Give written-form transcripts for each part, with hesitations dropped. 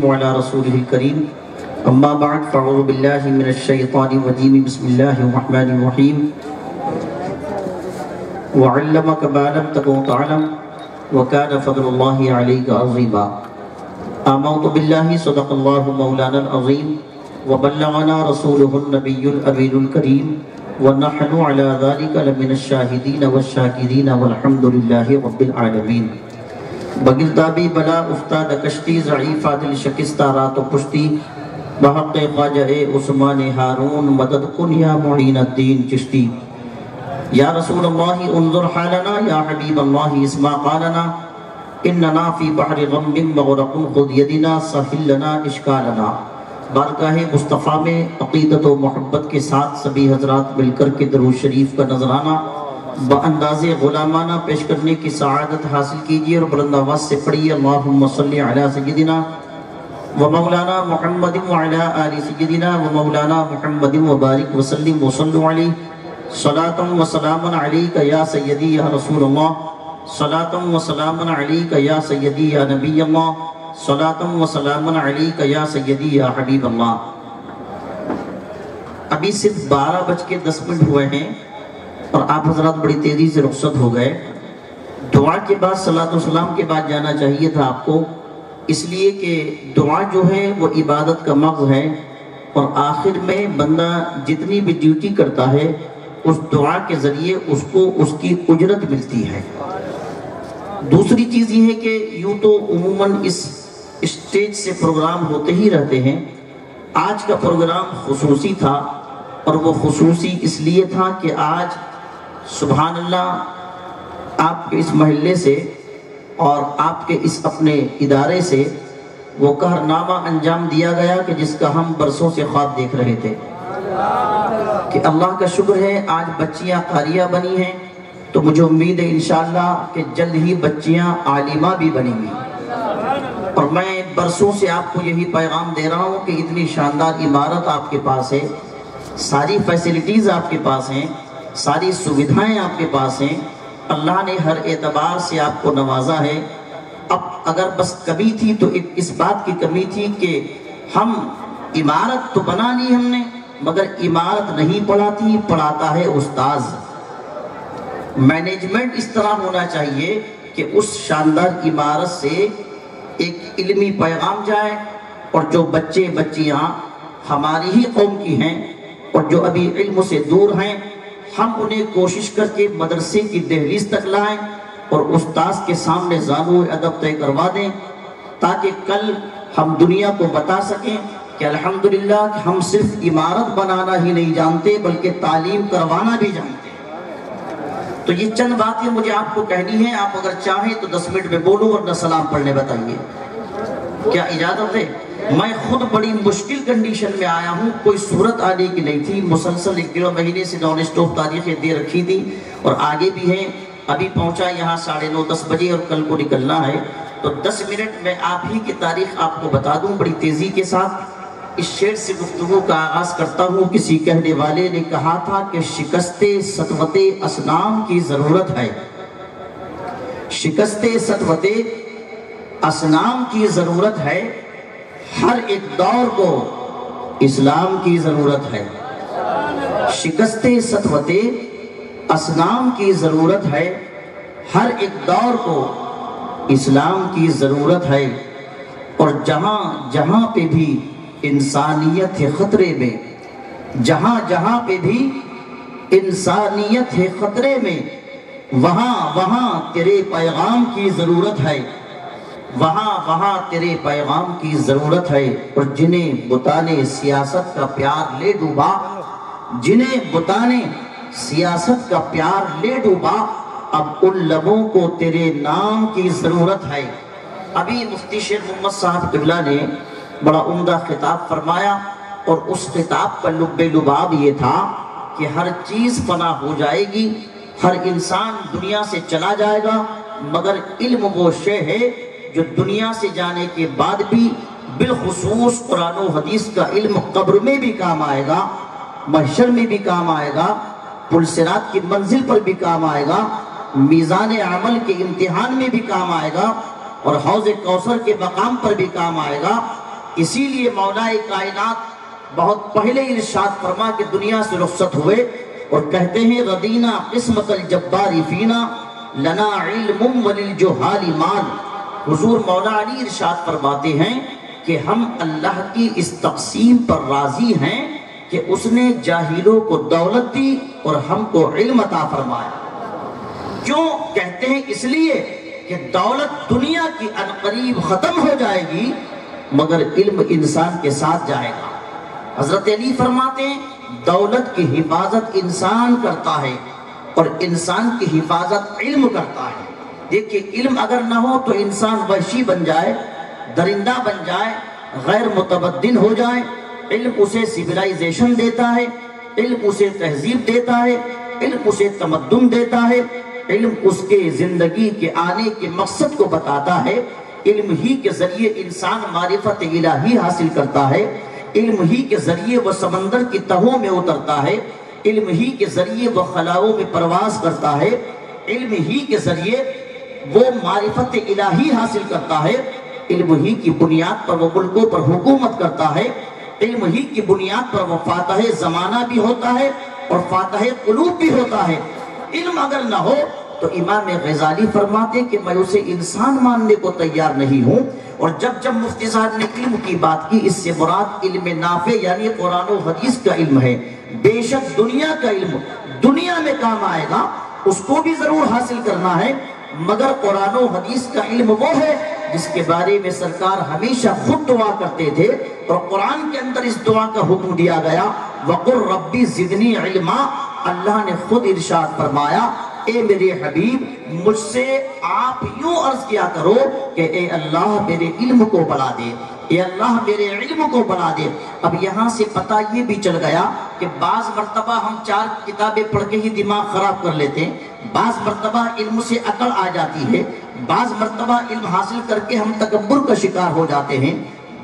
وعلى رسوله الكريم اما بعد فاعوذ بالله من الشيطان الرجيم بسم الله الرحمن الرحيم وعلمك ما لم تكن تعلم وكان فضل الله عليك عظيما آمنت بالله صدق الله مولانا العظيم وبلغنا رسوله النبي الأمين الكريم ونحن على ذلك لمن الشاهدين والشاكرين والحمد لله رب العالمين بگردابی بلا افتاد کشتی ضعیفہ دل شکستہ رات و پشتی بحق خواجہ عثمان ہارون مدد کن یا معین الدین چشتی یا رسول اللہ انظر حالنا یا حبیب اللہ اسما قالنا اننا فی بحر غم مغرق خود یدنا سہل لنا اشکالنا۔ بارگاہ مصطفیٰ میں عقیدت و محبت کے ساتھ سبھی حضرات مل کر کے درود شریف کا نذرانہ بانداز غلامانہ پیش کرنے کی سعادت حاصل کیجئے اور بلند آواز سے پڑھیے اللہم صلی علی سیدنا و مولانا محمد وعلی آل سیدنا و مولانا محمد وبارک وسلم وصلو علی صلاة و سلام علیک یا سیدی یا رسول اللہ صلاة و سلام علیک یا سیدی یا نبی اللہ صلاة و سلام علیک یا سیدی یا حبیب اللہ۔ ابھی صرف 12:10 ہوئے ہیں اور آپ حضرات بڑی تیزی سے رخصت ہو گئے۔ دعا کے بعد صلاۃ و سلام کے بعد جانا چاہیے تھا آپ کو، اس لیے کہ دعا جو ہے وہ عبادت کا مغز ہے اور آخر میں بندہ جتنی بھی ڈیوٹی کرتا ہے اس دعا کے ذریعے اس کو اس کی اجرت ملتی ہے۔ دوسری چیز یہ ہے کہ یوں تو عموماً اس اسٹیج سے پروگرام ہوتے ہی رہتے ہیں، آج کا پروگرام خصوصی تھا اور وہ خصوصی اس لیے تھا کہ آج سبحان اللہ آپ کے اس محلے سے اور آپ کے اس اپنے ادارے سے وہ قہرنامہ انجام دیا گیا کہ جس کا ہم برسوں سے خواب دیکھ رہے تھے کہ اللہ کا شکر ہے آج بچیاں قاریہ بنی ہیں، تو مجھے امید ہے انشاءاللہ کہ جلد ہی بچیاں عالمہ بھی بنیں گی۔ اور میں برسوں سے آپ کو یہی پیغام دے رہا ہوں کہ اتنی شاندار عمارت آپ کے پاس ہے، ساری فیسلٹیز آپ کے پاس ہیں، ساری سویدھائیں آپ کے پاس ہیں، اللہ نے ہر اعتبار سے آپ کو نوازا ہے۔ اب اگر بس کمی تھی تو اس بات کی کمی تھی کہ ہم عمارت تو بنا لی ہم نے مگر عمارت نہیں پڑھاتی، پڑھاتا ہے استاذ۔ مینجمنٹ اس طرح ہونا چاہیے کہ اس شاندار عمارت سے ایک علمی پیغام جائے اور جو بچے بچیاں ہماری ہی قوم کی ہیں اور جو ابھی علم سے دور ہیں ہم انہیں کوشش کر کے مدرسے کی دہلیز تک لائیں اور استاذ کے سامنے زانو ادب طے کروا دیں تاکہ کل ہم دنیا کو بتا سکیں کہ الحمدللہ کہ ہم صرف عمارت بنانا ہی نہیں جانتے بلکہ تعلیم کروانا بھی جانتے ہیں۔ تو یہ چند باتیں مجھے آپ کو کہنی ہیں، آپ اگر چاہیں تو 10 منٹ میں بولوں ورنہ سلام پڑھنے بتائیے، کیا اجازت ہے؟ میں خود بڑی مشکل کنڈیشن میں آیا ہوں، کوئی صورت آنے کی نہیں تھی، مسلسل 1.5 مہینے سے نان اسٹاپ تاریخیں دے رکھی تھی اور آگے بھی ہیں، ابھی پہنچا یہاں 9:30-10 بجے اور کل کو نکلنا ہے، تو 10 منٹ میں آپ ہی کی تاریخ آپ کو بتا دوں بڑی تیزی کے ساتھ۔ اس شعر سے گفتگو کا آغاز کرتا ہوں۔ کسی کہنے والے نے کہا تھا کہ شکست سطوت اصنام کی ضرورت ہے، شکست سطوت اصنام کی ضرورت ہے، ہر ایک دور کو اسلام کی ضرورت ہے۔ شکست سطوت اصنام کی ضرورت ہے، ہر ایک دور کو اسلام کی ضرورت ہے، اور جہاں جہاں پہ بھی انسانیت ہے خطرے میں، جہاں جہاں پہ بھی انسانیت ہے خطرے میں، وہاں وہاں تیرے پیغام کی ضرورت ہے، وہاں وہاں تیرے پیغام کی ضرورت ہے۔ اور جنہیں بتانے سیاست کا پیار لے ڈوبا، جنہیں بتانے سیاست کا پیار لے ڈوبا، اب ان لبوں کو تیرے نام کی ضرورت ہے۔ ابھی مفتی شیخ محمد صاحب قبلہ نے بڑا عمدہ خطاب فرمایا اور اس خطاب کا لب لباب یہ تھا کہ ہر چیز فنا ہو جائے گی، ہر انسان دنیا سے چلا جائے گا، مگر علم وہ شے ہے جو دنیا سے جانے کے بعد بھی بالخصوص قرآن و حدیث کا علم قبر میں بھی کام آئے گا، محشر میں بھی کام آئے گا، پل صراط کی منزل پر بھی کام آئے گا، میزان عمل کے امتحان میں بھی کام آئے گا اور حوض کوثر کے مقام پر بھی کام آئے گا۔ اسی لیے مولا کائنات بہت پہلے ارشاد فرما کے دنیا سے رخصت ہوئے اور کہتے ہیں ردینا قسمت الجبار فینا لنا علم وللجہال مال۔ حضور مولا علی ارشاد فرماتے ہیں کہ ہم اللہ کی اس تقسیم پر راضی ہیں کہ اس نے جاہلوں کو دولت دی اور ہم کو علم عطا فرمایا۔ کیوں کہتے ہیں؟ اس لیے کہ دولت دنیا کی عنقریب ختم ہو جائے گی مگر علم انسان کے ساتھ جائے گا۔ حضرت علی فرماتے ہیں دولت کی حفاظت انسان کرتا ہے اور انسان کی حفاظت علم کرتا ہے۔ دیکھیں علم اگر نہ ہو تو انسان وحشی بن جائے، درندہ بن جائے، غیر متبدل ہو جائے۔ علم اسے سیولائزیشن دیتا ہے، علم اسے تہذیب دیتا ہے، علم اسے تمدن دیتا ہے، علم اس کے زندگی کے آنے کے مقصد کو بتاتا ہے۔ علم ہی کے ذریعے انسان معرفت الہی حاصل کرتا ہے، علم ہی کے ذریعے وہ سمندر کی تہوں میں اترتا ہے، علم ہی کے ذریعے وہ خلاؤں میں پرواز کرتا ہے، علم ہی کے ذریعے وہ معرفت الہی حاصل کرتا ہے، علم ہی کی بنیاد پر وہ ملکوں پر حکومت کرتا ہے، علم ہی کی بنیاد پر وہ فاتح زمانہ بھی ہوتا ہے اور فاتح قلوب بھی ہوتا ہے۔ علم اگر نہ ہو تو امام غزالی فرماتے ہیں کہ میں اسے انسان ماننے کو تیار نہیں ہوں۔ اور جب مفتی صاحب نے علم کی بات کی، اس سے مراد علم نافع یعنی قرآن و حدیث کا علم ہے۔ بے شک دنیا کا علم دنیا میں کام آئے گا، اس کو بھی ضرور حاصل کرنا ہے، مگر قرآن و حدیث کا علم وہ ہے جس کے بارے میں سرکار ہمیشہ خود دعا کرتے تھے اور قرآن کے اندر اس دعا کا حکم دیا گیا وَقُلْ رَبِّ زِدْنِي عِلْمًا۔ اللہ نے خود ارشاد فرمایا اے میرے حبیب مجھ سے آپ یوں عرض کیا کرو کہ اے اللہ میرے علم کو بڑھا دے، اے اللہ میرے علم کو بڑھا دے۔ اب یہاں سے پتہ یہ بھی چل گیا کہ بعض مرتبہ ہم 4 کتابیں پڑھ کے ہی دماغ خراب کر لیتے ہیں، بعض مرتبہ علم سے عقل آ جاتی ہے، بعض مرتبہ علم حاصل کر کے ہم تکبر کا شکار ہو جاتے ہیں،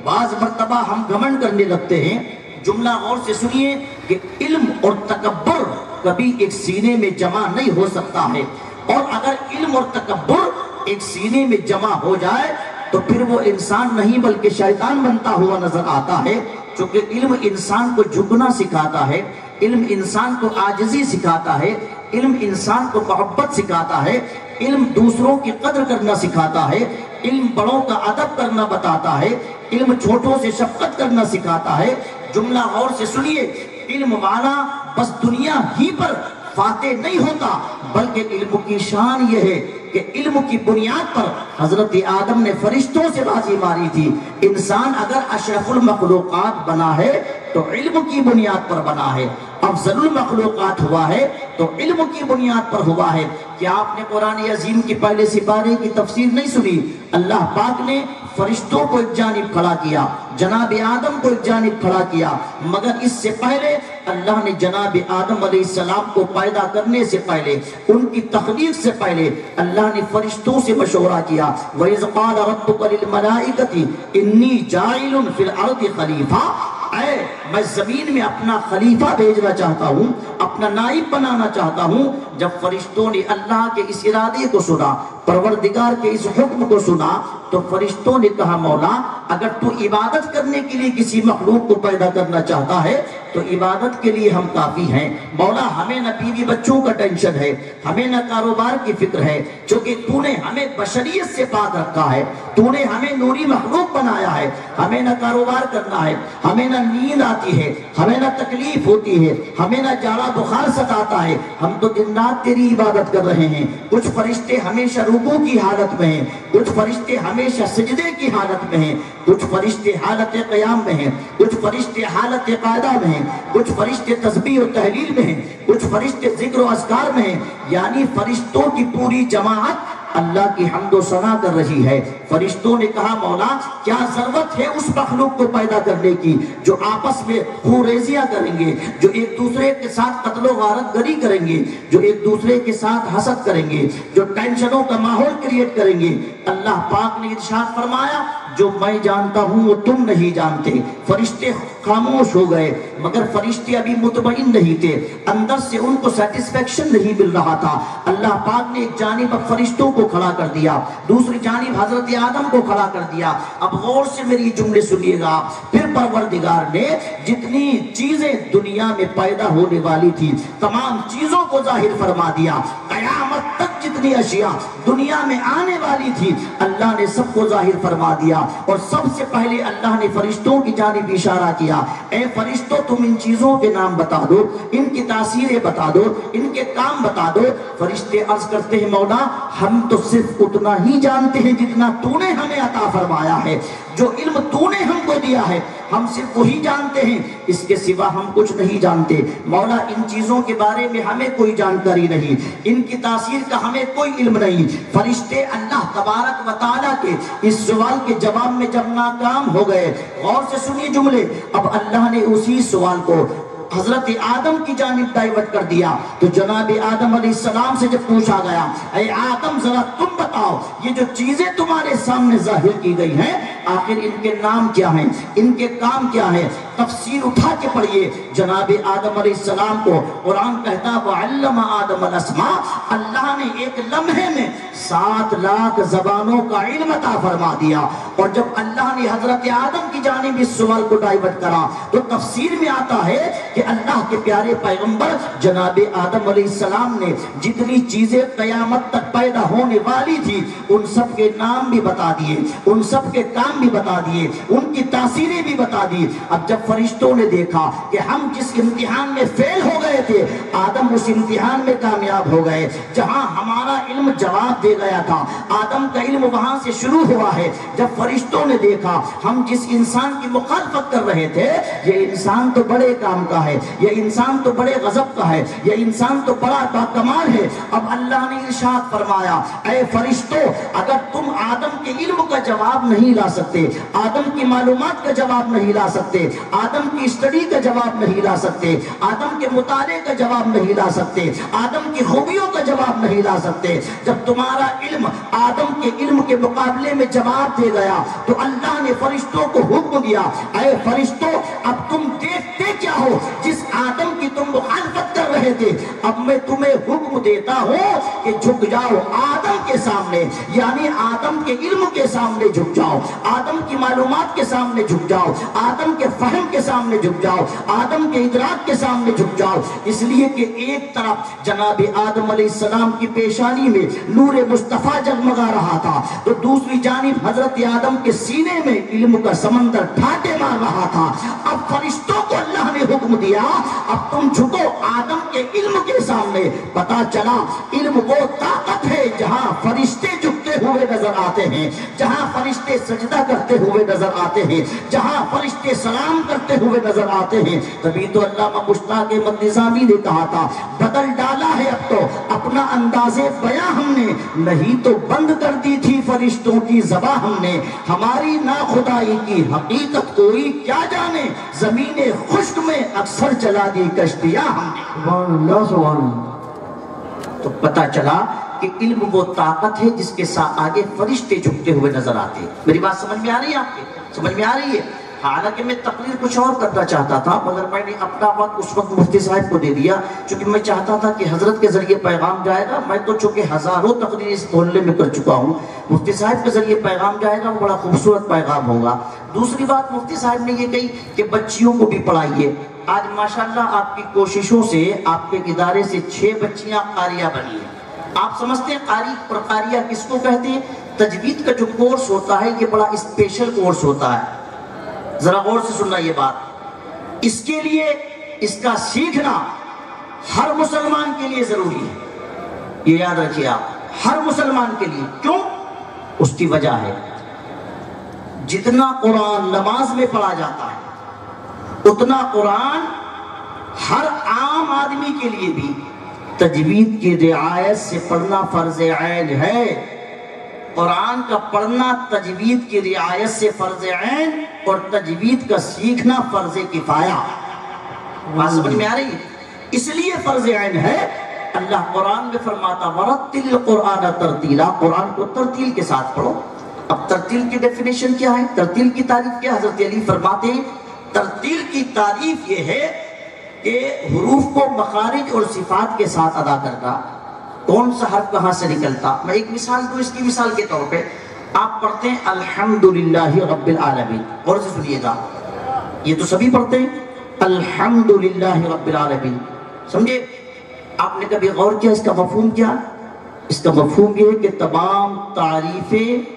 بعض مرتبہ ہم گھمنڈ کرنے لگتے ہیں۔ جملہ غور سے سنیے کہ علم اور تکبر کبھی ایک سینے میں جمع نہیں ہو سکتا ہے، اور اگر علم اور تکبر ایک سینے میں جمع ہو جائے تو پھر وہ انسان نہیں بلکہ شیطان بنتا ہوا نظر آتا ہے۔ چونکہ علم انسان کو جھکنا سکھاتا ہے، علم انسان کو عاجزی سکھاتا ہے، علم انسان کو محبت سکھاتا ہے، علم دوسروں کی قدر کرنا سکھاتا ہے، علم بڑوں کا ادب کرنا بتاتا ہے، علم چھوٹوں سے شفقت کرنا سکھاتا ہے۔ جملہ غور سے سنیے، علم والا بس دنیا ہی پر فاتح نہیں ہوتا بلکہ علم کی شان یہ ہے کہ علم کی بنیاد پر حضرت آدم نے فرشتوں سے بازی ماری تھی۔ انسان اگر اشرف المخلوقات بنا ہے تو علم کی بنیاد پر بنا ہے، افضل المخلوقات ہوا ہے تو علم کی بنیاد پر ہوا ہے۔ کیا آپ نے قرآن عظیم کی پہلے سپارے کی تفسیر نہیں سنی؟ اللہ پاک نے فرشتوں کو ایک جانب کھڑا کیا، جناب آدم کو ایک جانب کھڑا کیا، مگر اس سے پہلے اللہ نے جناب آدم علیہ السلام کو پیدا کرنے سے پہلے، ان کی تخلیق سے پہلے اللہ نے فرشتوں سے مشورہ کیا۔ وَإِذْ قَالَ رَبُّكَ لِلْمَلَائِكَةِ إِنِّي جَاعِلٌ فِي الْأَرْضِ خَلِيفَةً، اے میں زمین میں اپنا خلیفہ بھیجنا چاہتا ہوں، اپنا نائب بنانا چاہتا ہوں۔ جب فرشتوں نے اللہ کے اس ارادے کو سنا، پروردگار کے اس حکم کو سنا، تو فرشتوں نے کہا مولا اگر تو عبادت کرنے کے لیے کسی مخلوق کو پیدا کرنا چاہتا ہے تو عبادت کے لیے ہم کافی ہیں۔ مولا ہمیں نہ بیوی بچوں کا ٹینشن ہے، ہمیں نہ کاروبار کی فکر ہے، چونکہ تو نے ہمیں بشریت سے پاک رکھا ہے، تو نے ہمیں نوری مخلوق بنایا ہے، ہمیں نہ کاروبار کرنا ہے، ہمیں نہ نیند آتی ہے، ہمیں نہ تکلیف ہوتی ہے، ہمیں نہ جاڑا بخار ستاتا ہے، ہم تو دن رات تیری عبادت کر رہے ہیں۔ کچھ فرشتے ہمیشہ رکوع کی حالت میں ہیں، کچھ فرشتے ہمیشہ سجدے کی حالت میں ہیں، کچھ فرشتے حالت قیام میں ہیں، کچھ فرشتے حالت قاعدہ میں ہیں، کچھ فرشتے تسبیح و تحلیل میں ہیں، کچھ فرشتے ذکر و اذکار میں ہیں، یعنی فرشتوں کی پوری جماعت اللہ کی حمد و ثنا کر رہی ہے۔ فرشتوں نے کہا مولا کیا ضرورت ہے اس مخلوق کو پیدا کرنے کی جو آپس میں خوریزیاں کریں گے، جو ایک دوسرے کے ساتھ قتل و غارت گری کریں گے، جو ایک دوسرے کے ساتھ حسد کریں گے، جو ٹینشنوں کا ماحول کریٹ کریں گے۔ اللہ پاک نے ارشاد فرمایا جو میں جانتا ہوں وہ تم نہیں جانتے. فرشتے خاموش ہو گئے مگر فرشتے ابھی مطمئن نہیں تھے, اندر سے ان کو سیٹسفیکشن نہیں مل رہا تھا. اللہ پاک نے ایک جانب اب فرشتوں کو کھڑا کر دیا, دوسری جانب حضرت آدم کو کھڑا کر دیا. اب غور سے میری جملے سنیے گا. پھر پروردگار نے جتنی چیزیں دنیا میں پیدا ہونے والی تھی تمام چیزوں کو ظاہر فرما دیا. قیامت تک جتنی اشیاء دنیا میں آنے والی تھی اللہ نے سب کو ظاہر فرما دیا. اور سب سے پہلے اللہ نے فرشتوں کی جانب اشارہ کیا, اے فرشتوں تم ان چیزوں کے نام بتا دو, ان کی تاثیریں بتا دو, ان کے کام بتا دو. فرشتے عرض کرتے ہیں مولا ہم تو صرف اتنا ہی جانتے ہیں جتنا تو نے ہمیں عطا فرمایا ہے. جو علم تو نے ہم کو دیا ہے ہم صرف وہی جانتے ہیں, اس کے سوا ہم کچھ نہیں جانتے. مولا ان چیزوں کے بارے میں ہمیں کوئی جانکاری نہیں, ان کی تاثیر کا ہمیں کوئی علم نہیں. فرشتے اللہ تبارک و تعالیٰ کے اس سوال کے جواب میں جب ناکام ہو گئے, غور سے سنیے جملے, اب اللہ نے اسی سوال کو حضرت آدم کی جانب ڈائیورٹ کر دیا. تو جناب آدم علیہ السلام سے جب پوچھا گیا اے آدم ذرا تم بتاؤ یہ جو چیزیں تمہارے سامنے ظاہر کی گئی ہیں آخر ان کے نام کیا ہیں, ان کے کام کیا ہیں؟ تفسیر اٹھا کے پڑھیے. جناب آدم علیہ السلام کو قرآن کہتا وَعَلَّمَ آدم الْأَسْمَاءَ, اللہ نے ایک لمحے میں 7 لاکھ زبانوں کا علم عطا فرما دیا. اور جب اللہ نے حضرت آدم کی جانب اس سوال کو ڈائیورٹ کرا تو تفسیر میں آتا ہے کہ اللہ کے پیارے پیغمبر جناب آدم علیہ السلام نے جتنی چیزیں قیامت تک پیدا ہونے والی تھی ان سب کے نام بھی بتا دیے, ان سب کے کام بھی بتا دیے, ان کی تاثیریں بھی بتا دی. اب جب فرشتوں نے دیکھا کہ ہم جس امتحان میں فیل ہو گئے تھے آدم اس امتحان میں کامیاب ہو گئے. جہاں ہمارا علم جواب دے گیا تھا آدم کا علم وہاں سے شروع ہوا ہے. جب فرشتوں نے دیکھا ہم جس انسان کی مخالفت کر رہے تھے یہ انسان تو بڑے کام کا ہے, یہ انسان تو بڑے غضب کا ہے, یہ انسان تو بڑا باکمال ہے. اب اللہ نے ارشاد فرمایا اے فرشتوں اگر تم آدم کے علم کا جواب نہیں لا سکتے, آدم کی معلومات کا جواب نہیں لا سکتے, آدم کی اسٹڈی کا جواب نہیں لا سکتے, آدم کے مطالعے کا جواب نہیں لا سکتے, آدم کی خوبیوں کا جواب نہیں لا سکتے, جب تمہارا علم آدم کے علم کے مقابلے میں جواب دے گیا تو اللہ نے فرشتوں کو حکم دیا اے فرشتوں اب تم دیکھتے کیا ہو جس آدم کی تم مخالفت کر رہے تھے, اب میں تمہیں حکم دیتا ہوں کہ جھک جاؤ آدم کے سامنے, یعنی آدم کے علم کے سامنے جھک جاؤ, آدم کی معلومات کے سامنے جھک جاؤ, آدم کے فہم کے سامنے جھک جاؤ, آدم کے ادراک کے سامنے جھک جاؤ. اس لیے کہ ایک طرف جناب آدم علیہ السلام کی پیشانی میں نور مصطفیٰ جگمگا رہا تھا تو دوسری جانب حضرت آدم کے سینے میں علم کا سمندر ٹھاٹے مار رہا تھا. اب فرشتوں کو اللہ نے حکم دیا اب تم جھکو آدم کے علم کے سامنے. پتا چلا علم وہ طاقت ہے جہاں فرشتے جھکتے ہوئے نظر آتے ہیں, جہاں فرشتے سجدہ کرتے ہوئے نظر آتے ہیں, جہاں فرشتے سلام کرتے ہوئے نظر آتے ہیں. تبھی تو علامہ مشتاق احمد نظامی نے کہا تھا بدل ڈالا ہے اب تو اپنا انداز بیاں ہم نے, نہیں تو بند کر دی تھی فرشتوں کی زباں ہم نے. ہماری ناخدائی کی حقیقت کوئی کیا جانے, زمین خشک میں اکثر چلا دی کشتیاں ہم نے. سبحان اللہ سبحان اللہ. تو پتا چلا کہ علم وہ طاقت ہے جس کے ساتھ آگے فرشتے جھکتے ہوئے نظر آتے ہیں. میری بات سمجھ میں آ رہی ہے آپ کے, سمجھ میں آ رہی ہے؟ حالانکہ میں تقریر کچھ اور کرنا چاہتا تھا مگر میں نے اپنا وقت اس وقت مفتی صاحب کو دے دیا چونکہ میں چاہتا تھا کہ حضرت کے ذریعے پیغام جائے گا. میں تو چونکہ ہزاروں تقریر اس محلے میں کر چکا ہوں, مفتی صاحب کے ذریعے پیغام جائے گا وہ بڑا خوبصورت پیغام ہوگا. دوسری بات مفتی صاحب نے یہ کہی کہ بچیوں کو بھی پڑھائیے. آج ماشاءاللہ آپ کی کوششوں سے آپ کے ادارے سے 6 بچیاں قاریہ بنی ہیں. آپ سمجھتے ہیں قاری اور قاریہ کس کو کہتے ہیں؟ تجوید کا جو کورس ہوتا ہے یہ بڑا اسپیشل کورس ہوتا ہے. ذرا غور سے سننا یہ بات, اس کے لیے اس کا سیکھنا ہر مسلمان کے لیے ضروری ہے. یہ یاد رکھیے آپ, ہر مسلمان کے لیے. کیوں؟ اس کی وجہ ہے جتنا قرآن نماز میں پڑھا جاتا ہے اتنا قرآن ہر عام آدمی کے لیے بھی تجوید کی رعایت سے پڑھنا فرض عین ہے. قرآن کا پڑھنا تجوید کی رعایت سے فرض عین اور تجوید کا سیکھنا فرض کفایہ. بات سمجھ میں آ رہی ہے؟ اس لیے فرض عین ہے. اللہ قرآن میں فرماتا ورتل القرآن ترتیلا، قرآن کو ترتیل کے ساتھ پڑھو۔ اب ترتیل کی ڈیفینیشن کیا ہے، ترتیل کی تعریف کیا؟ حضرت علی فرماتے ہیں ترتیل کی تعریف یہ ہے کہ حروف کو مخارج اور صفات کے ساتھ ادا کرنا، کون سا حرف کہاں سے نکلتا۔ میں ایک مثال دوں، اس کی مثال کے طور پہ آپ پڑھتے ہیں الحمدللہ رب العالمین، اور سے سنیے گا، یہ تو سبھی پڑھتے ہیں الحمدللہ رب العالمین، سمجھے؟ آپ نے کبھی غور کیا اس کا مفہوم کیا؟ اس کا مفہوم یہ ہے کہ تمام تعریفیں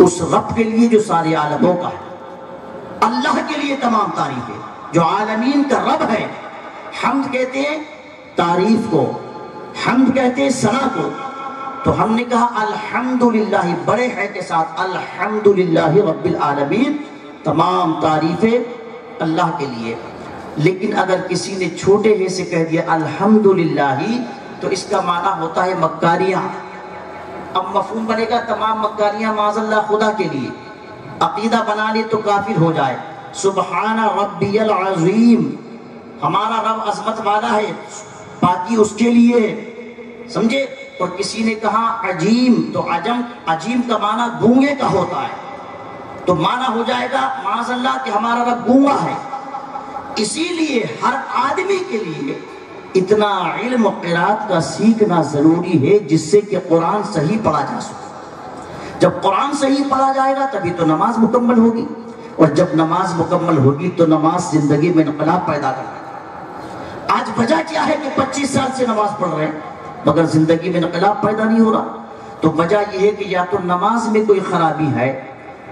اس رب کے لیے جو سارے عالموں کا ہے، اللہ کے لیے تمام تعریفیں، جو عالمین کا رب ہے۔ حمد کہتے ہیں تعریف کو، حمد کہتے ہیں ثنا کو، تو ہم نے کہا الحمدللہ بڑے ہے کے ساتھ الحمدللہ رب العالمین، تمام تعریفیں اللہ کے لیے۔ لیکن اگر کسی نے چھوٹے ہے سے کہہ دیا الحمدللہ تو اس کا معنی ہوتا ہے مکاریاں۔ اب مفہوم بنے گا تمام مکاریاں معاذ اللہ خدا کے لیے، عقیدہ بنا لے تو کافر ہو جائے۔ سبحان ربی العظیم، ہمارا رب عظمت والا ہے، پاکی اس کے لیے، سمجھے؟ اور کسی نے کہا عجیم، تو عجیم کا معنی گونگے کا ہوتا ہے، تو معنی ہو جائے گا معاذ اللہ کہ ہمارا رب گونگا ہے۔ اسی لیے ہر آدمی کے لیے اتنا علم و قرات کا سیکھنا ضروری ہے جس سے کہ قرآن صحیح پڑھا جا سکے۔ جب قرآن صحیح پڑھا جائے گا تبھی تو نماز مکمل ہوگی، اور جب نماز مکمل ہوگی تو نماز زندگی میں انقلاب پیدا کرے۔ آج وجہ کیا ہے کہ 25 سال سے نماز پڑھ رہے ہیں مگر زندگی میں انقلاب پیدا نہیں ہو رہا؟ تو وجہ یہ ہے کہ یا تو نماز میں کوئی خرابی ہے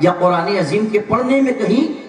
یا قرآن عظیم کے پڑھنے میں کہیں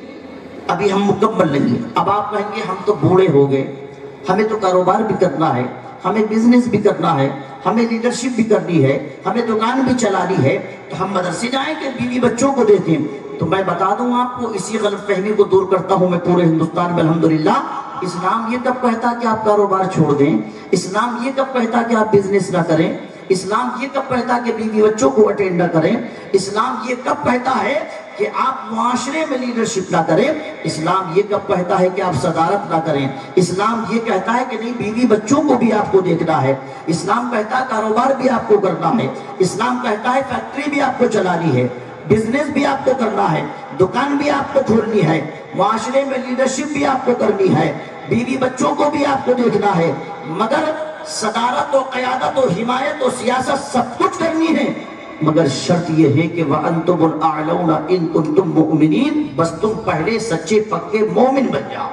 ابھی ہم مکمل نہیں ہیں۔ اب آپ کہیں گے ہم تو بوڑھے ہو گئے، ہمیں تو کاروبار بھی کرنا ہے، ہمیں بزنس بھی کرنا ہے، ہمیں لیڈرشپ بھی کرنی ہے، ہمیں دکان بھی چلانی ہے، تو ہم مدرسے جائیں کہ بیوی بچوں کو دیکھیں۔ تو میں بتا دوں آپ کو، اسی غلط فہمی کو دور کرتا ہوں میں پورے ہندوستان میں الحمدللہ۔ اسلام یہ کب کہتا کہ آپ کاروبار چھوڑ دیں؟ اسلام یہ کب کہتا کہ آپ بزنس نہ کریں؟ اسلام یہ کب کہتا کہ بیوی بچوں کو اٹینڈ نہ کریں؟ اسلام یہ کب کہتا ہے کہ آپ معاشرے میں لیڈرشپ نہ کریں؟ اسلام یہ کب کہتا ہے کہ آپ صدارت نہ کریں؟ اسلام یہ کہتا ہے کہ نہیں بیوی بچوں کو بھی آپ کو دیکھنا ہے۔ اسلام کہتا ہے کاروبار بھی آپ کو کرنا ہے۔ اسلام کہتا ہے فیکٹری بھی آپ کو چلانی ہے، بزنس بھی آپ کو کرنا ہے، دکان بھی آپ کو کھولنی ہے، معاشرے میں لیڈرشپ بھی آپ کو کرنی ہے، بیوی بچوں کو بھی آپ کو دیکھنا ہے، مگر صدارت و قیادت و حمایت و سیاست سب کچھ کرنی ہے، مگر شرط یہ ہے کہ وَأَنْتُمُ الْأَعْلَوْنَ إِن كُنْتُم مُؤْمِنِينَ، بس تم پہلے سچے پکے مومن بن جاؤ،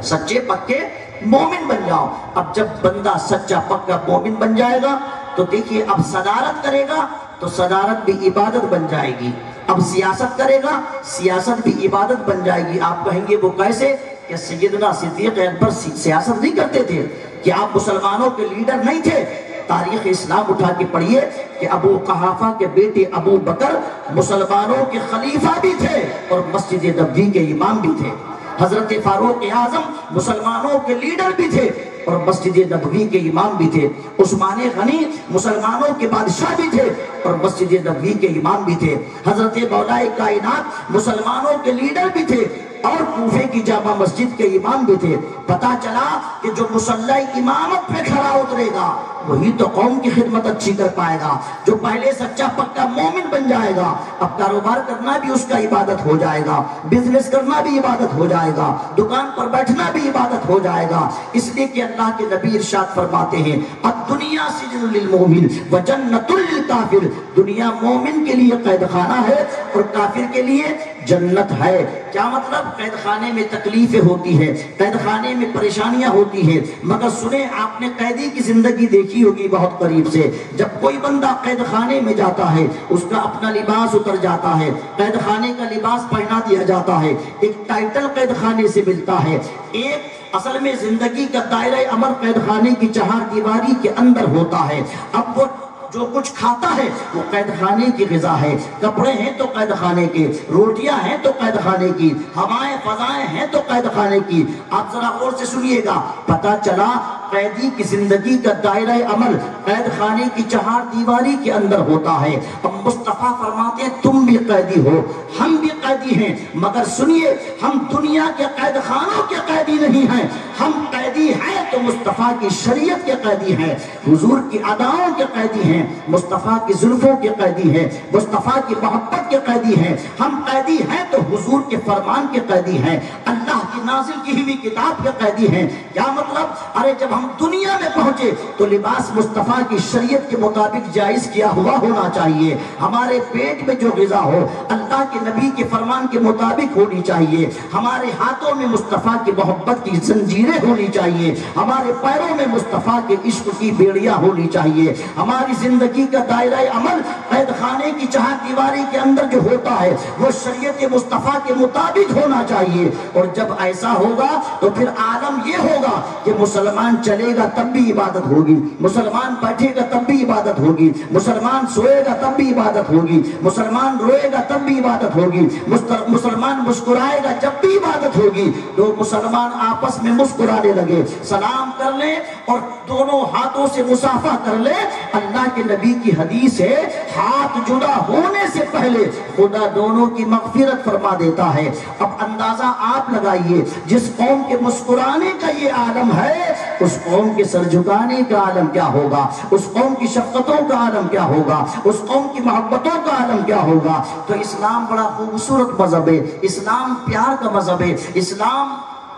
سچے پکے مومن بن جاؤ۔ اب جب بندہ سچا پکا مومن بن جائے گا تو دیکھیے اب صدارت کرے گا تو صدارت بھی عبادت بن جائے گی، اب سیاست کرے گا سیاست بھی عبادت بن جائے گی۔ آپ کہیں گے وہ کیسے؟ کہ سیدنا صدیق اکبر سیاست نہیں کرتے تھے؟ کہ آپ مسلمانوں کے لیڈر نہیں تھے؟ تاریخ اسلام اٹھا کے پڑھیے کہ ابو قحافہ کے بیٹے ابو بکر مسلمانوں کے خلیفہ بھی تھے اور مسجد نبوی کے امام بھی تھے۔ حضرت فاروق اعظم مسلمانوں کے لیڈر بھی تھے اور مسجد نبوی کے امام بھی تھے۔ عثمان غنی مسلمانوں کے بادشاہ بھی تھے اور مسجد نبوی کے امام بھی تھے۔ حضرت مولا کائنات مسلمانوں کے لیڈر بھی تھے اور کوفے کی جامع مسجد کے امام بھی تھے۔ پتا چلا کہ جو مصلی امامت پہ کھڑا اترے گا وہی تو قوم کی خدمت اچھی کر پائے گا، جو پہلے سچا پکا مومن بن جائے گا۔ اب کاروبار کرنا بھی اس کا عبادت ہو جائے گا، بزنس کرنا بھی عبادت ہو جائے گا، دکان پر بیٹھنا بھی عبادت ہو جائے گا۔ اس لیے کہ اللہ کے نبی ارشاد فرماتے ہیں الدنیا سجن للمومن وجنت للکافر، دنیا مومن کے لیے قید خانہ ہے اور کافر کے لیے جنت ہے۔ کیا مطلب؟ قید خانے میں تکلیفیں ہوتی ہیں، قید خانے میں پریشانیاں ہوتی ہیں، مگر سنیں آپ نے قیدی کی زندگی دیکھی ہوگی بہت قریب سے۔ جب کوئی بندہ قید خانے میں جاتا ہے اس کا اپنا لباس اتر جاتا ہے، قید خانے کا لباس پہنا دیا جاتا ہے، ایک ٹائٹل قید خانے سے ملتا ہے، ایک اصل میں زندگی کا دائرہ عمل قید خانے کی چہار دیواری کے اندر ہوتا ہے۔ اب وہ جو کچھ کھاتا ہے وہ قید خانے کی غذا ہے، کپڑے ہیں تو قید خانے کے، روٹیاں ہیں تو قید خانے کی، ہوائیں فضائیں ہیں تو قید خانے کی۔ آپ ذرا غور سے سنیے گا، پتا چلا قیدی کی زندگی کا دائرہ عمل قید خانے کی چہار دیواری کے اندر ہوتا ہے۔ اب مصطفیٰ فرماتے ہیں تم بھی قیدی ہو، ہم بھی قیدی ہیں، مگر سنیے ہم دنیا کے قید خانوں کے قیدی نہیں ہیں، ہم قیدی ہیں تو مصطفیٰ کی شریعت کے قیدی ہیں، حضور کی اداؤں کے قیدی ہیں، مصطفیٰ کی زلفوں کے قیدی ہیں، مصطفیٰ کی محبت کے قیدی ہیں۔ ہم قیدی ہیں تو حضور کے فرمان کے قیدی ہیں، اللہ کی نازل کی ہوئی کتاب کے قیدی ہیں۔ کیا مطلب؟ ارے جب ہم دنیا میں پہنچے تو لباس مصطفیٰ کی شریعت کے مطابق جائز کیا ہوا ہونا چاہیے، ہمارے پیٹ میں جو غذا ہو اللہ کے نبی کے فرمان کے مطابق ہونی چاہیے، ہمارے ہاتھوں میں مصطفیٰ کی محبت کی زنجیریں ہونی چاہیے، ہمارے پیروں میں مصطفیٰ کے عشق کی بیڑیاں ہونی چاہیے، ہماری زندگی کا دائرہ عمل قید خانے کی چہار دیواری کے اندر جو ہوتا ہے وہ شریعت مصطفیٰ کے مطابق ہونا چاہیے۔ اور جب ایسا ہوگا تو پھر عالم یہ ہوگا کہ مسلمان چلے گا تب بھی عبادت ہوگی، مسلمان بیٹھے گا تب بھی عبادت ہوگی، مسلمان سوئے گا تب بھی عبادت ہوگی، مسلمان روئے گا تب بھی عبادت ہوگی، مسلمان مسکرائے گا جب بھی عبادت ہوگی۔ دو مسلمان آپس میں مسکرانے لگے، سلام کر لیں اور دونوں ہاتھوں سے مصافحہ کر لیں، اللہ کے نبی کی حدیث ہے ہاتھ جدا ہونے سے پہلے خدا دونوں کی مغفرت فرما دیتا ہے۔ اب اندازہ آپ لگائیے جس قوم کے مسکرانے کا یہ عالم ہے اس قوم کے سر جھکانے کا عالم کیا ہوگا، اس قوم کی شفقتوں کا عالم کیا ہوگا، اس قوم کی محبتوں کا عالم کیا ہوگا۔ تو اسلام بڑا خوبصورت مذہب ہے، اسلام پیار کا مذہب ہے، اسلام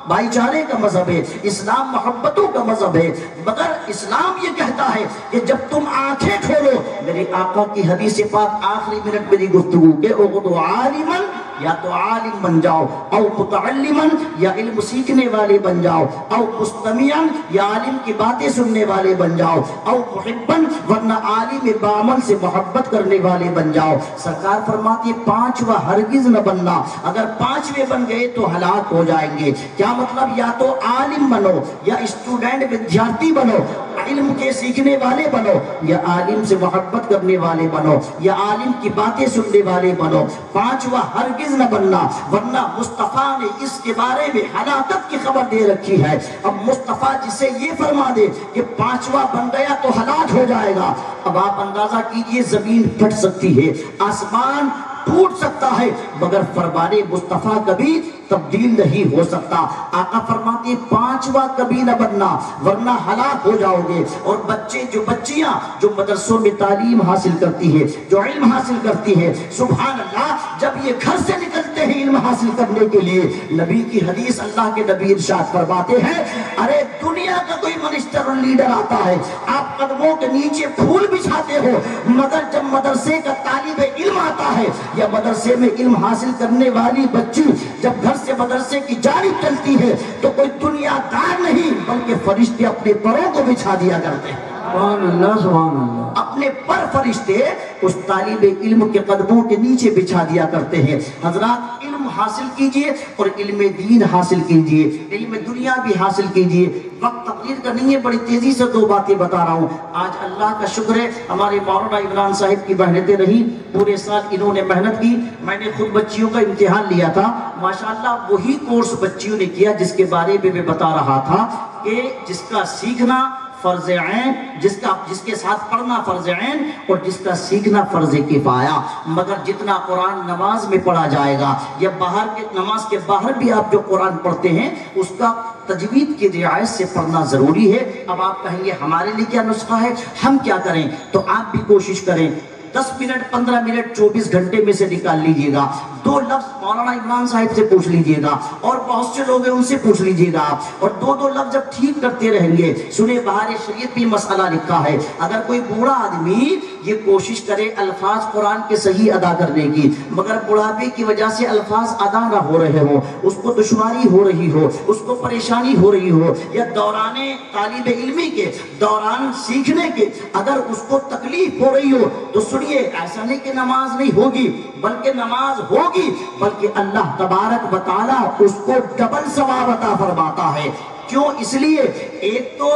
بھائی چارے کا مذہب ہے، اسلام محبتوں کا مذہب ہے، مگر اسلام یہ کہتا ہے کہ جب تم آنکھیں کھولو، میرے آقا کی حدیث پاک آخری منٹ میری گفتگو کہ اغدو عالماً یا تو عالم بن جاؤ، او متعلماً یا علم سیکھنے والے بن جاؤ، او مستمعاً یا عالم کی باتیں سننے والے بن جاؤ، او محباً ورنہ عالم بعمل سے محبت کرنے والے بن جاؤ۔ سرکار فرماتی ہے پانچواں ہرگز نہ بننا، اگر پانچویں بن گئے تو ہلاک ہو جائیں گے۔ کیا مطلب؟ یا تو عالم بنو یا اسٹوڈنٹ ودیارتی بنو، علم کے سیکھنے والے بنو، یا عالم سے محبت کرنے والے بنو، یا عالم کی باتیں سننے والے بنو۔ پانچواں ہرگز نہ بننا، ورنہ مصطفیٰ نے اس کے بارے میں ہلاکت کی خبر دے رکھی ہے۔ اب مصطفیٰ جسے یہ فرما دے کہ پانچواں بن گیا تو ہلاک ہو جائے گا، اب آپ اندازہ کیجئے زمین پھٹ سکتی ہے، آسمان ٹوٹ سکتا ہے، مگر فرمان مصطفیٰ کبھی تبدیل نہیں ہو سکتا۔ آقا فرماتے ہیں پانچواں کبھی نہ بننا ورنہ ہلاک ہو جاؤ گے۔ اور بچے جو بچیاں جو مدرسوں میں تعلیم حاصل کرتی ہے، جو علم حاصل کرتی ہے، سبحان اللہ، جب یہ گھر سے نکلتے ہیں علم حاصل کرنے کے لیے، نبی کی حدیث اللہ کے نبی ارشاد فرماتے ہیں ارے دنیا کا کوئی منسٹر اور لیڈر آتا ہے، آپ قدموں کے نیچے پھول بچھاتے ہو، مگر جب مدرسے کا طالب علم آتا ہے یا مدرسے میں علم حاصل کرنے والی بچی جب گھر سے مدرسے کی جانب چلتی ہے تو کوئی دنیا دار نہیں بلکہ فرشتے اپنے پروں کو بچھا دیا کرتے ہیں۔ سبحان اللہ سبحان اللہ۔ اپنے پر فرشتے اس طالب علم کے قدموں کے نیچے بچھا دیا کرتے ہیں۔ حضرات علم حاصل کیجئے اور علم دین حاصل کیجئے، علم دنیا بھی حاصل کیجئے۔ وقت تقریر کا نہیں ہے، بڑی تیزی سے دو باتیں بتا رہا ہوں۔ آج اللہ کا شکر ہے ہمارے مولانا عمران صاحب کی محنتیں رہی، پورے سال انہوں نے محنت کی، میں نے خود بچیوں کا امتحان لیا تھا، ماشاءاللہ وہی کورس بچیوں نے کیا جس کے بارے میں بتا رہا تھا کہ جس کا سیکھنا فرض عین، جس کے ساتھ پڑھنا فرض عین اور جس کا سیکھنا فرض کفایہ، مگر جتنا قرآن نماز میں پڑھا جائے گا یا باہر کے نماز کے باہر بھی آپ جو قرآن پڑھتے ہیں اس کا تجوید کی رعایت سے پڑھنا ضروری ہے۔ اب آپ کہیں گے ہمارے لیے کیا نسخہ ہے، ہم کیا کریں؟ تو آپ بھی کوشش کریں 10 منٹ 15 منٹ 24 گھنٹے میں سے نکال لیجئے گا، 2 لفظ مولانا عمران صاحب سے پوچھ لیجئے گا اور بہت سے لوگ ہیں ان سے پوچھ لیجئے گا، اور 2 لفظ جب ٹھیک کرتے رہیں گے۔ سنیں بہار شریعت بھی مسئلہ لکھا ہے، اگر کوئی بوڑھا آدمی یہ کوشش کرے الفاظ قرآن کے صحیح ادا کرنے کی مگر بڑھاپے کی وجہ سے الفاظ ادا نہ ہو رہے ہوں، اس کو دشواری ہو رہی ہو، اس کو پریشانی ہو رہی ہو، یا دوران طالب علمی کے دوران سیکھنے کے اگر اس کو تکلیف ہو رہی ہو تو سنیے، ایسا نہیں کہ نماز نہیں ہوگی بلکہ نماز ہوگی، بلکہ اللہ تبارک و تعالیٰ اس کو ڈبل ثواب عطا فرماتا ہے۔ کیوں؟ اس لیے ایک تو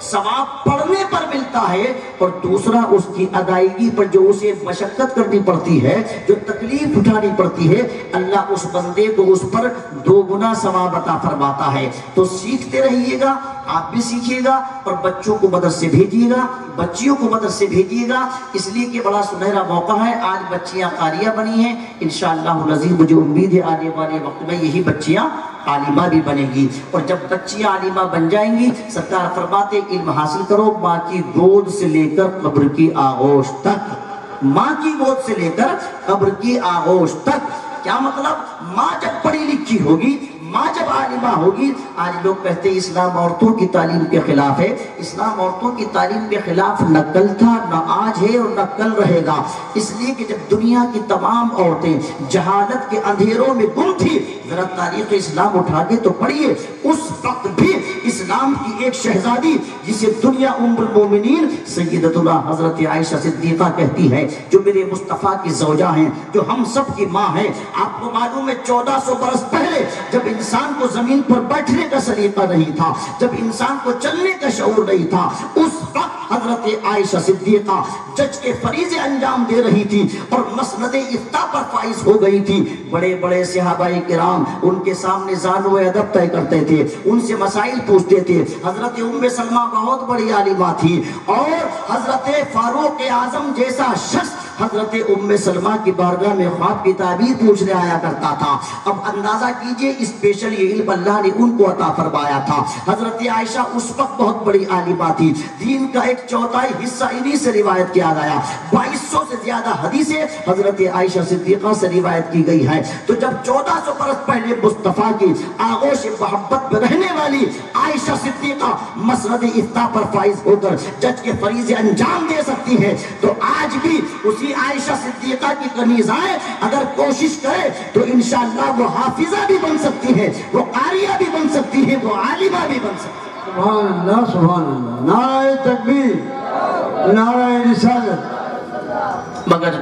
ثواب پڑھنے پر ملتا ہے اور دوسرا اس کی ادائیگی پر جو اسے مشقت کرنی پڑتی ہے، جو تکلیف اٹھانی پڑتی ہے، اللہ اس بندے کو اس پر 2 گنا ثواب عطا فرماتا ہے۔ تو سیکھتے رہیے گا، آپ بھی سیکھیے گا اور بچوں کو مدرسے بھیجیے گا، بچیوں کو مدرسے بھیجیے گا، اس لیے کہ بڑا سنہرا موقع ہے۔ آج بچیاں قاریہ بنی ہیں، انشاءاللہ العزیز مجھے امید ہے آنے والے وقت میں یہی بچیاں عالمہ بھی بنے گی، اور جب بچیاں عالمہ بن جائیں گی سرکار فرماتے علم حاصل کرو ماں کی گود سے لے کر قبر کی آغوش تک، ماں کی گود سے لے کر قبر کی آغوش تک۔ کیا مطلب؟ ماں جب پڑھی لکھی ہوگی، ماں جب عالمہ ہوگی۔ آج لوگ کہتے ہیں اسلام عورتوں کی تعلیم کے خلاف ہے، اسلام عورتوں کی تعلیم کے خلاف نہ کل تھا، نہ آج ہے اور نہ کل رہے گا، اس لیے کہ جب دنیا کی تمام عورتیں جہالت کے اندھیروں میں گم تھی، ذرا تاریخ اسلام اٹھا کے تو پڑھیے، اس وقت بھی اسلام کی ایک شہزادی جسے دنیا ام المومنین سیدتنا حضرت عائشہ صدیقہ کہتی ہے، جو میرے مصطفیٰ کی زوجہ ہیں، جو ہم سب کی ماں ہیں۔ آپ کو معلوم ہے 1400 برس پہلے جب انسان کو زمین پر بیٹھنے کا سلیقہ نہیں تھا، جب انسان کو چلنے کا شعور نہیں تھا، اس وقت حضرت عائشہ صدیقہ جج کے فریضے انجام دے رہی تھی اور مسند افتاء پر فائز ہو گئی تھی۔ بڑے بڑے صحابہ کرام ان کے سامنے زانو ادب طے کرتے تھے، ان سے مسائل پوچھتے تھے۔ حضرت ام سلمہ بہت بڑی عالمہ تھی اور حضرت فاروق اعظم جیسا شخص حضرت ام سلمہ کی بارگاہ میں خواب کی تعبیر پوچھنے آیا کرتا تھا۔ اب اندازہ کیجئے اسپیشل یہ علم اللہ نے ان کو عطا فرمایا تھا۔ حضرت عائشہ اس وقت بہت بڑی عالمہ تھی، دین کا 1/4 حصہ انہی سے روایت کیا گیا، 2200 سے زیادہ حدیثیں حضرت عائشہ صدیقہ سے روایت کی گئی ہیں۔ تو جب 1400 برس پہلے مصطفیٰ کی آغوش محبت میں رہنے والی عائشہ صدیقہ مسند افتاء پر فائز ہو کر جج کے فریضے انجام دے سکتی ہے، تو آج بھی اسی عائشہ صدیقہ کی کنیزائیں اگر کوشش کرے تو انشاءاللہ وہ حافظہ بھی بن سکتی ہے، وہ قاریہ بھی بن سکتی ہے، وہ عالمہ بھی بن سکتی ہے۔ سبحان اللہ، سبحان اللہ، نعرہ تکبیر، نعرہ رسالت۔ مگر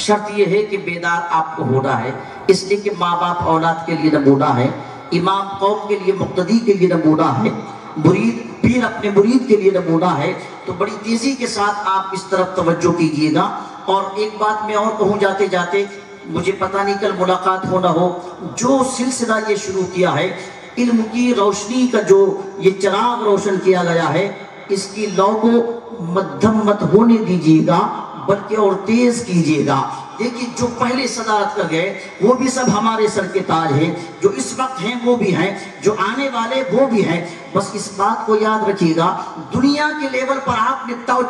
شرط یہ ہے کہ بیدار آپ کو ہونا ہے، اس لیے کہ ماں باپ اولاد کے لیے نمونہ ہے، امام قوم کے لیے مقتدی کے لیے نمونہ ہے، مرید پیر اپنے مرید کے لیے نمونہ ہے۔ تو بڑی تیزی کے ساتھ آپ اس طرف توجہ کیجئے گا۔ اور ایک بات میں اور کہوں جاتے جاتے، مجھے پتہ نہیں کل ملاقات ہونا ہو، جو سلسلہ یہ شروع کیا ہے علم کی روشنی کا، جو یہ چراغ روشن کیا گیا ہے، اس کی لو کو مدھم مت ہونے دیجیے گا بلکہ اور تیز کیجیے گا۔ دیکھیے جو پہلے صدارت کر گئے وہ بھی سب ہمارے سر کے تاج ہیں، جو اس وقت ہیں وہ بھی ہیں، جو آنے والے وہ بھی ہیں۔ بس اس بات کو یاد رکھیے گا، دنیا کے لیول پر آپ نپٹاؤ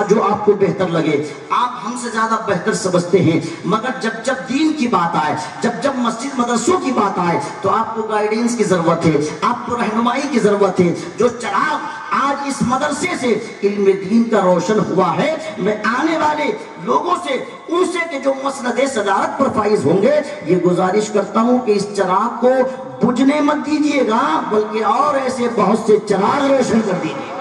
جو آپ کو بہتر لگے، آپ ہم سے زیادہ بہتر سمجھتے ہیں، مگر جب دین کی بات آئے، جب مسجد مدرسوں کی بات آئے تو آپ کو گائیڈنس کی ضرورت ہے، آپ کو رہنمائی کی ضرورت ہے۔ جو چراغ آج اس مدرسے سے علم دین کا روشن ہوا ہے، میں آنے والے لوگوں سے ان سے کہ جو مسند صدارت پر فائز ہوں گے، یہ گزارش کرتا ہوں کہ اس چراغ کو بجھنے مت دیجیے گا بلکہ اور ایسے بہت سے چراغ روشن کر دیجیے،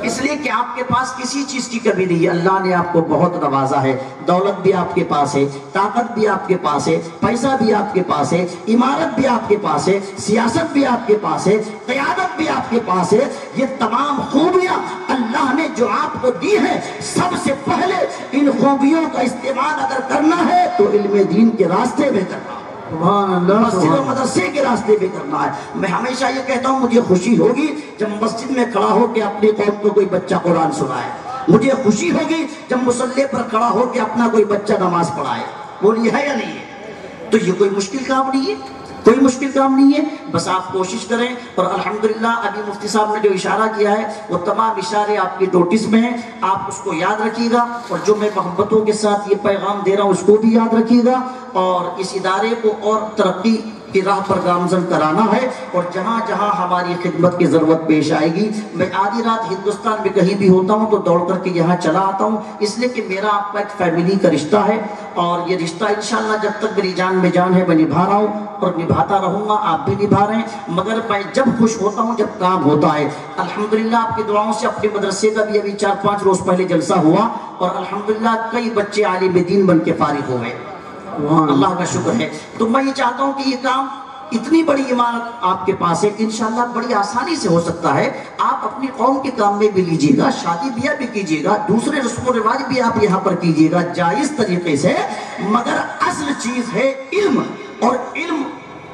اس لیے کہ آپ کے پاس کسی چیز کی کمی نہیں ہے۔ اللہ نے آپ کو بہت نوازا ہے، دولت بھی آپ کے پاس ہے، طاقت بھی آپ کے پاس ہے، پیسہ بھی آپ کے پاس ہے، عمارت بھی آپ کے پاس ہے، سیاست بھی آپ کے پاس ہے، قیادت بھی آپ کے پاس ہے۔ یہ تمام خوبیاں اللہ نے جو آپ کو دی ہیں، سب سے پہلے ان خوبیوں کا استعمال اگر کرنا ہے تو علم دین کے راستے میں کرنا ہے، مسجد و مدرسے کے راستے بھی کرنا ہے۔ میں ہمیشہ یہ کہتا ہوں مجھے خوشی ہوگی جب مسجد میں کھڑا ہو کے اپنی قوم کو کوئی بچہ قرآن سنائے، مجھے خوشی ہوگی جب مصلی پر کھڑا ہو کے اپنا کوئی بچہ نماز پڑھائے۔ بولیے ہے یا نہیں ہے؟ تو یہ کوئی مشکل کام نہیں ہے، کوئی مشکل کام نہیں ہے، بس آپ کوشش کریں۔ اور الحمدللہ ابھی مفتی صاحب نے جو اشارہ کیا ہے وہ تمام اشارے آپ کی نوٹس میں ہیں، آپ اس کو یاد رکھیے گا، اور جو میں محبتوں کے ساتھ یہ پیغام دے رہا ہوں اس کو بھی یاد رکھیے گا، اور اس ادارے کو اور ترقی کی راہ پر گامزن کرانا ہے۔ اور جہاں جہاں ہماری خدمت کی ضرورت پیش آئے گی، میں آدھی رات ہندوستان میں کہیں بھی ہوتا ہوں تو دوڑ کر کے یہاں چلا آتا ہوں، اس لیے کہ میرا آپ کا ایک فیملی کا رشتہ ہے، اور یہ رشتہ انشاءاللہ جب تک میری جان میں جان ہے میں نبھا رہا ہوں اور نبھاتا رہوں گا، آپ بھی نبھا رہے ہیں۔ مگر میں جب خوش ہوتا ہوں جب کام ہوتا ہے، الحمدللہ آپ کی دعاؤں سے اپنے مدرسے کا بھی ابھی 4-5 روز پہلے جلسہ ہوا، اور الحمدللہ کئی بچے عالم دین بن کے فارغ ہوئے، اللہ کا شکر ہے۔ تو میں یہ چاہتا ہوں کہ یہ کام اتنی بڑی عمارت آپ کے پاس ہے، انشاءاللہ بڑی آسانی سے ہو سکتا ہے۔ آپ اپنی قوم کے کام میں بھی لیجیے گا، شادی بیاہ بھی کیجیے گا، دوسرے رسم و رواج بھی آپ یہاں پر کیجیے گا جائز طریقے سے، مگر اصل چیز ہے علم۔ اور علم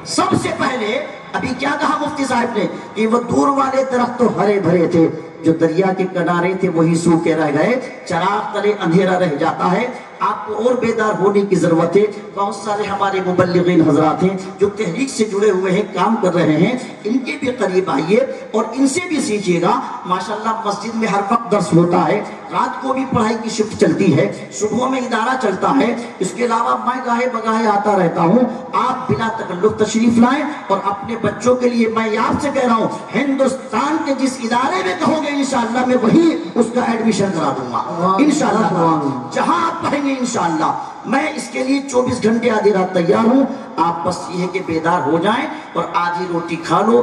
سب سے پہلے، ابھی کیا کہا مفتی صاحب نے کہ وہ دور والے درخت تو ہرے بھرے تھے، جو دریا کے کنارے تھے وہی سوکھے رہ گئے، چراغ تلے اندھیرا رہ جاتا ہے۔ آپ کو اور بیدار ہونے کی ضرورت ہے۔ بہت سارے ہمارے مبلغین حضرات ہیں جو تحریک سے جڑے ہوئے ہیں، کام کر رہے ہیں، ان کے بھی قریب آئیے اور ان سے بھی سیکھیے گا۔ ماشاءاللہ مسجد میں ہر وقت درس ہوتا ہے، رات کو بھی پڑھائی کی شفٹ چلتی ہے، صبح میں ادارہ چلتا ہے، اس کے علاوہ میں گاہے بگاہے آتا رہتا ہوں۔ آپ بلا تکلف تشریف لائیں اور اپنے بچوں کے لیے میں آپ سے کہہ رہا ہوں، ہندوستان کے جس ادارے میں کہو گے انشاءاللہ میں وہی اس کا ایڈمیشن کرا دوں گا انشاءاللہ، جہاں آپ کہیں گے انشاءاللہ۔ میں اس کے لیے 24 گھنٹے آدھی رات تیار ہوں۔ آپ بس یہ ہے کہ بیدار ہو جائیں اور آدھی روٹی کھا لو،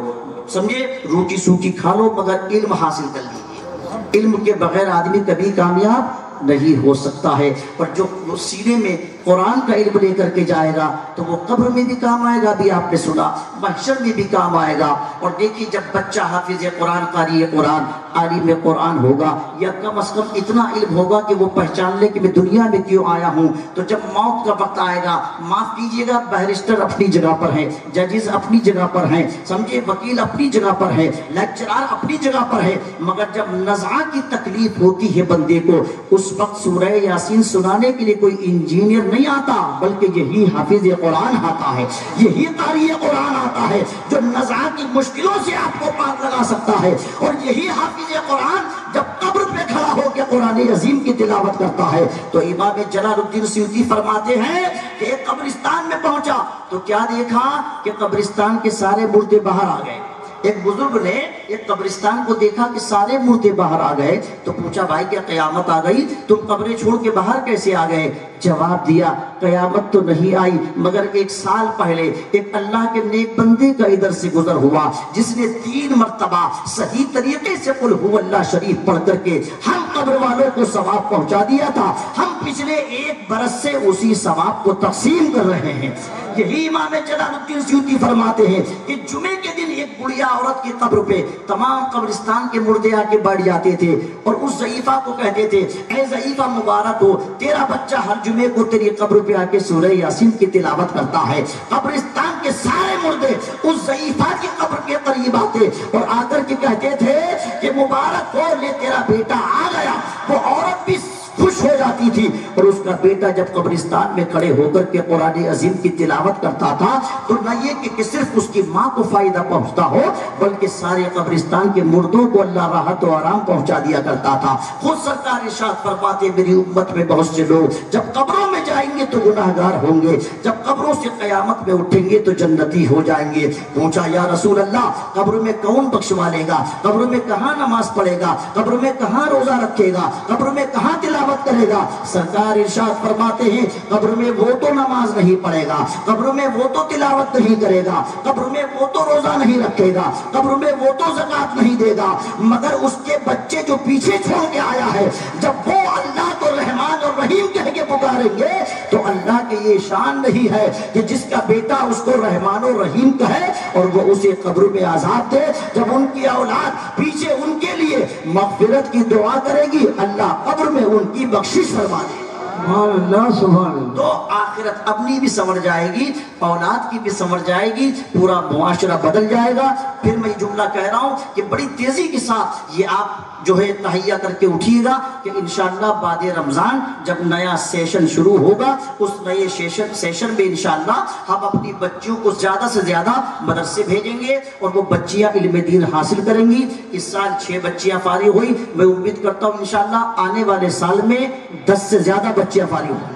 سمجھے، روٹی سوکھی کھا لو، مگر علم حاصل کر لیجیے۔ علم کے بغیر آدمی کبھی کامیاب نہیں ہو سکتا ہے۔ اور جو سینے میں قرآن کا علم لے کر کے جائے گا تو وہ قبر میں بھی کام آئے گا، بھی آپ نے سنا، محشر میں بھی کام آئے گا۔ اور دیکھیے جب بچہ حافظ قرآن، قاری قرآن، عالم قرآن ہوگا، یا کم از کم اتنا علم ہوگا کہ وہ پہچان لے کہ میں دنیا میں کیوں آیا ہوں، تو جب موت کا وقت آئے گا، معاف کیجئے گا، بیرسٹر اپنی جگہ پر ہیں، ججز اپنی جگہ پر ہیں، سمجھے، وکیل اپنی جگہ پر ہے، لیکچرار اپنی جگہ پر ہے، مگر جب نزعہ کی تکلیف ہوتی ہے بندے کو، اس وقت سورہ یاسین سنانے کے لیے کوئی انجینئر نہیں آتا، بلکہ یہی حافظ قرآن آتا ہے، یہی قاری قرآن آتا ہے جو نزعہ کی مشکلوں سے آپ کو پار لگا سکتا ہے۔ اور یہی حافظ قرآن جب قبر پہ کھڑا ہو کے قرآن عظیم کی تلاوت کرتا ہے تو امام جلال الدین سیوطی فرماتے ہیں کہ ایک قبرستان میں پہنچا تو کیا دیکھا کہ قبرستان کے سارے مردے باہر آ گئے۔ ایک بزرگ نے ایک قبرستان کو دیکھا کہ سارے مردے باہر آ گئے تو پوچھا بھائی کیا قیامت آ گئی، تم قبریں چھوڑ کے باہر کیسے آ گئے؟ جواب دیا قیامت تو نہیں آئی، مگر 1 سال پہلے ایک اللہ کے نیک بندے کا ادھر سے گزر ہوا جس نے 3 مرتبہ صحیح طریقے سے قل هو اللہ شریف پڑھ کر کے ہم قبر والوں کو ثواب پہنچا دیا تھا، ہم پچھلے 1 برس سے اسی ثواب کو تقسیم کر رہے ہیں۔ یہی امام جلال الدین سیوطی فرماتے ہیں کہ جمعے کے دن ایک بڑھیا عورت کی قبر پہ تمام قبرستان کے مردے آ کے بیٹھ جاتے تھے اور اس ضعیفہ کو کہتے تھے اے ضعیفہ مبارک ہو، تیرا بچہ ہر جمعے کو تیری قبر پہ آ کے سورہ یاسین کی تلاوت کرتا ہے۔ قبرستان کے سارے مردے اس ضعیفہ کی قبر کے قریب آتے اور آ کر کے کہتے تھے کہ مبارک ہو، لے تیرا بیٹا آ گیا۔ وہ عورت بھی خوش ہو جاتی تھی اور اس کا بیٹا جب قبرستان میں کھڑے ہو کر کے قرآن عظیم کی تلاوت کرتا تھا تو نہ یہ کہ صرف اس کی ماں کو فائدہ پہنچتا ہو بلکہ سارے قبرستان کے مردوں کو اللہ راحت و آرام پہنچا دیا کرتا تھا۔ خود سرکار ارشاد فرماتے میری امت میں بہت سے لوگ جب قبروں میں جائیں گے تو گناہگار ہوں گے، جب قبروں سے قیامت میں اٹھیں گے تو جنتی ہو جائیں گے۔ پوچھا یا رسول اللہ قبر میں کون بخشوا لے گا، قبر میں کہاں نماز پڑھے گا، قبر میں کہاں روزہ رکھے گا، قبر میں کہاں تلاوت کرے گا؟ سرکار ارشاد فرماتے ہیں قبر میں وہ تو نماز نہیں پڑھے گا، قبر میں وہ تو تلاوت نہیں کرے گا، قبر میں وہ تو روزہ نہیں رکھے گا، قبر میں وہ تو زکات نہیں دے گا، مگر اس کے بچے جو پیچھے چھوڑ کے آیا ہے جب وہ اللہ کو رحمان اور رحیم کہہ کے پکاریں گے تو اللہ کے یہ شان نہیں ہے کہ جس کا بیٹا اس کو رحمان و رحیم کہے اور وہ اسے قبر میں عذاب دے۔ جب ان کی اولاد پیچھے ان کے لیے مغفرت کی دعا کرے گی اللہ قبر میں ان کی بخشش فرما دے۔ سبحان اللہ سبحان اللہ۔ تو آخرت اپنی بھی سنور جائے گی، اولاد کی بھی سنور جائے گی، پورا معاشرہ بدل جائے گا۔ پھر میں یہ جملہ کہہ رہا ہوں کہ بڑی تیزی کے ساتھ یہ آپ جو ہے تہیہ کر کے اٹھیے گا کہ انشاءاللہ بعد رمضان جب نیا سیشن شروع ہوگا اس نئے سیشن میں انشاءاللہ ہم اپنی بچیوں کو زیادہ سے زیادہ مدرسے بھیجیں گے اور وہ بچیاں علم دین حاصل کریں گی۔ اس سال 6 بچیاں فارغ ہوئی، میں امید کرتا ہوں انشاءاللہ آنے والے سال میں 10 سے زیادہ بچیاں فارغ ہوں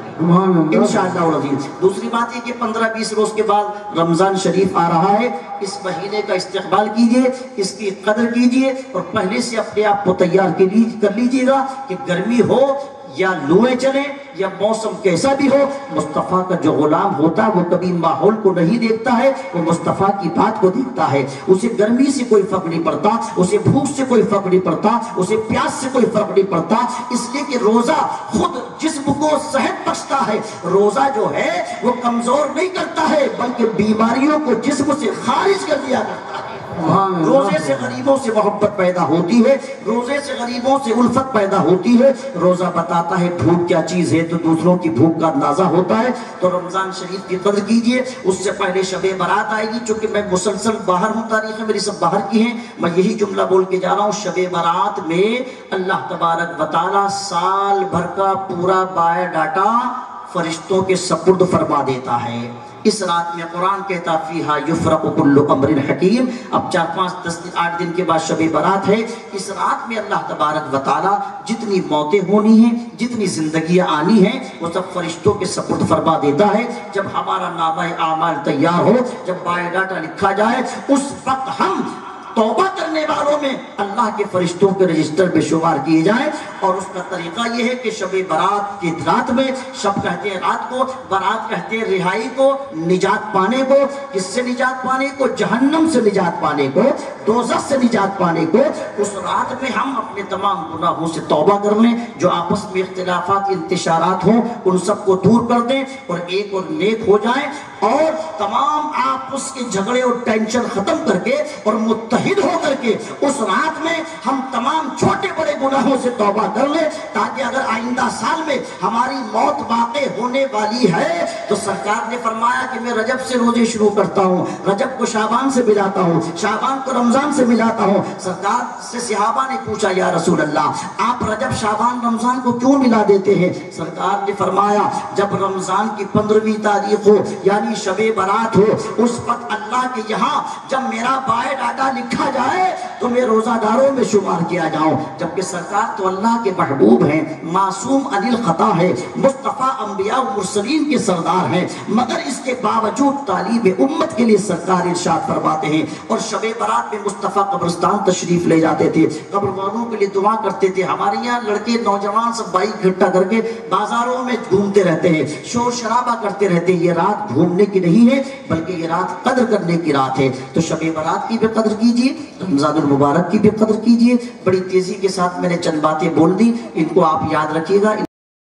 انشاءاللہ العزیز۔ دوسری بات یہ کہ 15-20 روز کے بعد رمضان شریف آ رہا ہے، اس مہینے کا استقبال کیجئے، اس کی قدر کیجئے اور پہلے سے اپنے آپ کو تیار کر لیجئے گا کہ گرمی ہو یا لویں چلیں یا موسم کیسا بھی ہو، مصطفیٰ کا جو غلام ہوتا ہے وہ کبھی ماحول کو نہیں دیکھتا ہے، وہ مصطفیٰ کی بات کو دیکھتا ہے۔ اسے گرمی سے کوئی فرق نہیں پڑتا، اسے بھوک سے کوئی فرق نہیں پڑتا، اسے پیاس سے کوئی فرق نہیں پڑتا، اس لیے کہ روزہ خود جسم کو صحت بخشتا ہے۔ روزہ جو ہے وہ کمزور نہیں کرتا ہے بلکہ بیماریوں کو جسم سے خارج کر دیا کرتا ہے۔ روزے سے غریبوں سے محبت پیدا ہوتی ہے، روزے سے غریبوں سے الفت پیدا ہوتی ہے۔ روزہ بتاتا ہے بھوک کیا چیز ہے تو دوسروں کی بھوک کا اندازہ ہوتا ہے۔ تو رمضان شریف کی قدر کیجئے۔ اس سے پہلے شب برات آئے گی، چونکہ میں مسلسل باہر ہوں، تاریخیں میری سب باہر کی ہیں، میں یہی جملہ بول کے جا رہا ہوں۔ شب برات میں اللہ تبارک و تعالی سال بھر کا پورا بایو ڈاٹا فرشتوں کے سپرد فرما دیتا ہے۔ اس رات میں قرآن کہتا فیہا یفرق کل امر حکیم۔ اب 4-5-10-8 دن کے بعد شب برات ہے۔ اس رات میں اللہ تبارک و تعالی جتنی موتیں ہونی ہیں، جتنی زندگیاں آنی ہیں، وہ سب فرشتوں کے سپرد فرما دیتا ہے۔ جب ہمارا نامہ اعمال تیار ہو، جب بایو ڈاٹا لکھا جائے، اس وقت ہم توبہ کرنے والوں میں اللہ کے فرشتوں کے رجسٹر میں شمار کیے جائیں۔ اور اس کا طریقہ یہ ہے کہ شب برات کی رات میں، شب کہتے ہیں رات کو، برات کہتے ہیں رہائی کو، نجات پانے کو۔ کس سے نجات پانے کو؟ جہنم سے نجات پانے کو، دوزخ سے نجات پانے کو۔ اس رات میں ہم اپنے تمام گناہوں سے توبہ کر لیں، جو آپس میں اختلافات انتشارات ہوں ان سب کو دور کر دیں اور ایک اور نیک ہو جائیں، اور تمام آپس کے جھگڑے اور ٹینشن ختم کر کے اور متحد ہو کر کے اس رات میں ہم تمام چھوٹے بڑے گناہوں سے توبہ کر لیں، تاکہ اگر آئندہ سال میں ہماری موت واقع ہونے والی ہے تو سرکار نے فرمایا کہ میں رجب سے روزے شروع کرتا ہوں، رجب کو شعبان سے ملاتا ہوں، شعبان کو رمضان سے ملاتا ہوں۔ سرکار سے صحابہ نے پوچھا یا رسول اللہ آپ رجب شعبان رمضان کو کیوں ملا دیتے ہیں؟ سرکار نے فرمایا جب رمضان کی 15ویں تاریخ ہو یعنی شب برات ہو، اس وقت اللہ کے یہاں جب میرا بایو ڈاٹا لکھا جائے تو میں روزہ داروں میں شمار کیا جاؤں، جبکہ سرکار تو اللہ کے محبوب ہیں، معصوم عن الخطا ہے، مصطفیٰ انبیاء و مرسلین کے سردار ہیں، مگر اس کے باوجود طالب امت کے لیے سرکار ارشاد فرماتے ہیں۔ اور شب برات میں مصطفیٰ قبرستان تشریف لے جاتے تھے، قبر والوں کے لیے دعا کرتے تھے۔ ہمارے یہاں لڑکے نوجوان سب بائک اکٹھا کر کے بازاروں میں گھومتے رہتے ہیں، شور شرابہ کرتے رہتے ہیں۔ یہ رات گھومنے کی نہیں ہے بلکہ یہ رات قدر کرنے کی رات ہے۔ تو شب برات کی بھی قدر کیجئے، رمضان المبارک کی بھی قدر کیجئے۔ بڑی تیزی کے ساتھ میں نے چند باتیں بول دی، ان کو آپ یاد رکھیے گا۔